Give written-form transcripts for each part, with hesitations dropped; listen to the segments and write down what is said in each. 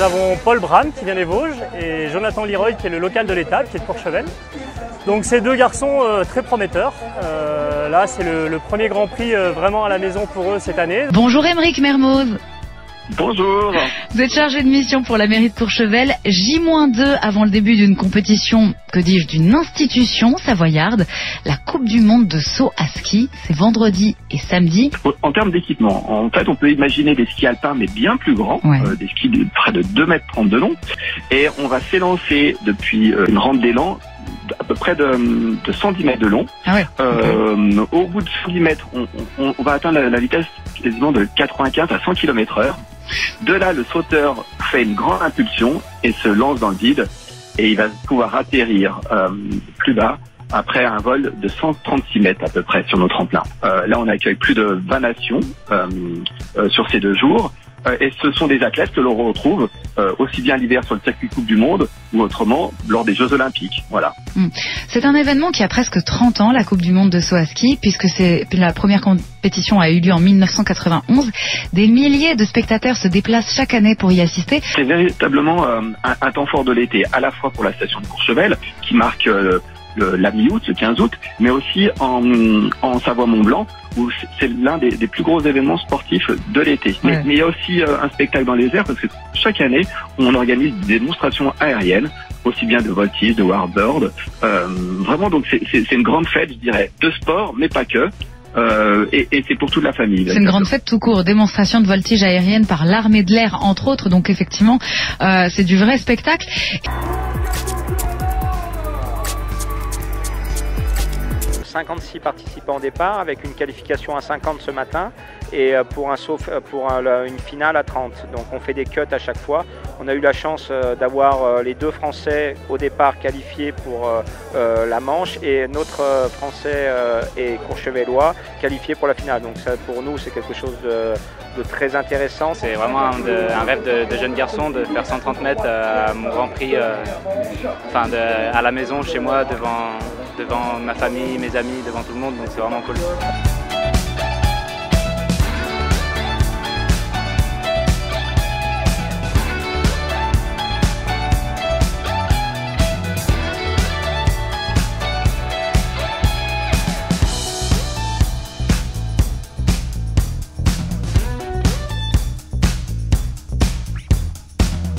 nous avons Paul Bram qui vient des Vosges et Jonathan Leroy qui est le local de l'étape, qui est de Courchevel. Donc ces deux garçons très prometteurs. Là c'est le premier Grand Prix vraiment à la maison pour eux cette année. Bonjour Aymeric Mermoz. Bonjour. Vous êtes chargé de mission pour la mairie de Courchevel. J-2 avant le début d'une compétition, que dis-je, d'une institution savoyarde, la Coupe du Monde de saut à ski. C'est vendredi et samedi. En termes d'équipement, en fait, on peut imaginer des skis alpins, mais bien plus grands, Ouais. des skis de près de 2,30 m de long. Et on va s'élancer depuis une rampe d'élan à peu près de 110 mètres de long. Ah ouais. Au bout de 110 mètres, on va atteindre la vitesse quasiment de 95 à 100 km/h. De là, le sauteur fait une grande impulsion et se lance dans le vide et il va pouvoir atterrir plus bas après un vol de 136 mètres à peu près sur nos tremplins. Là, on accueille plus de 20 nations sur ces 2 jours. Et ce sont des athlètes que l'on retrouve aussi bien l'hiver sur le circuit Coupe du Monde ou autrement lors des Jeux Olympiques. Voilà. C'est un événement qui a presque 30 ans, la Coupe du Monde de saut à ski, puisque la première compétition a eu lieu en 1991. Des milliers de spectateurs se déplacent chaque année pour y assister. C'est véritablement un temps fort de l'été, à la fois pour la station de Courchevel, qui marque la mi-août, le 15 août, mais aussi en Savoie-Mont-Blanc, où c'est l'un des plus gros événements sportifs de l'été. Ouais. Mais il y a aussi un spectacle dans les airs, parce que chaque année, on organise des démonstrations aériennes, aussi bien de voltige, de warbird. Vraiment, donc c'est une grande fête, je dirais, de sport, mais pas que. Et c'est pour toute la famille. C'est une grande fête tout court, démonstration de voltige aérienne par l'armée de l'air, entre autres. Donc effectivement, c'est du vrai spectacle. 56 participants au départ avec une qualification à 50 ce matin et pour une finale à 30. Donc on fait des cuts à chaque fois. On a eu la chance d'avoir les 2 Français au départ qualifiés pour la manche et notre Français et Courchevellois qualifiés pour la finale. Donc ça, pour nous c'est quelque chose de très intéressant. C'est vraiment un rêve de jeune garçon de faire 130 mètres à mon Grand Prix, à la maison chez moi devant ma famille, mes amis, devant tout le monde, donc c'est vraiment cool.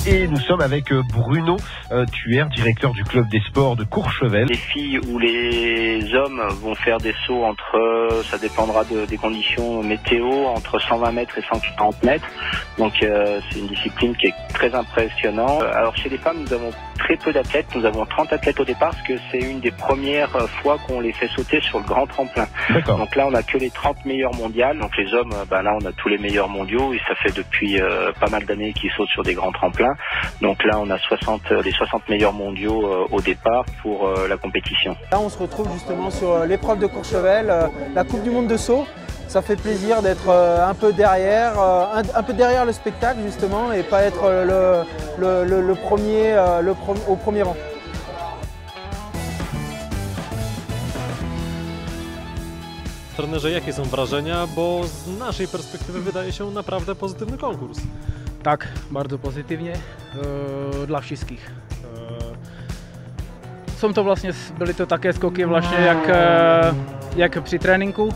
Et nous sommes avec Bruno Thuer, directeur du club des sports de Courchevel. Les filles ou les hommes vont faire des sauts entre, ça dépendra des conditions météo, entre 120 mètres et 140 mètres. Donc c'est une discipline qui est très impressionnante. Alors chez les femmes, nous avons très peu d'athlètes. Nous avons 30 athlètes au départ parce que c'est une des premières fois qu'on les fait sauter sur le grand tremplin. D'accord. Donc là, on a que les 30 meilleurs mondiales. Donc les hommes, là, on a tous les meilleurs mondiaux et ça fait depuis pas mal d'années qu'ils sautent sur des grands tremplins. Donc là, on a les 60 meilleurs mondiaux au départ pour la compétition. Là, on se retrouve justement sur l'épreuve de Courchevel, la Coupe du Monde de saut. Ça fait plaisir d'être un peu derrière le spectacle justement et pas être le premier au premier rang. Trenerze, jakie są wrażenia, bo z naszej perspektywy wydaje się naprawdę pozytywny konkurs. Tak, bardzo pozytywnie dla wszystkich. Byly to také skoky vlastně jak při tréninku.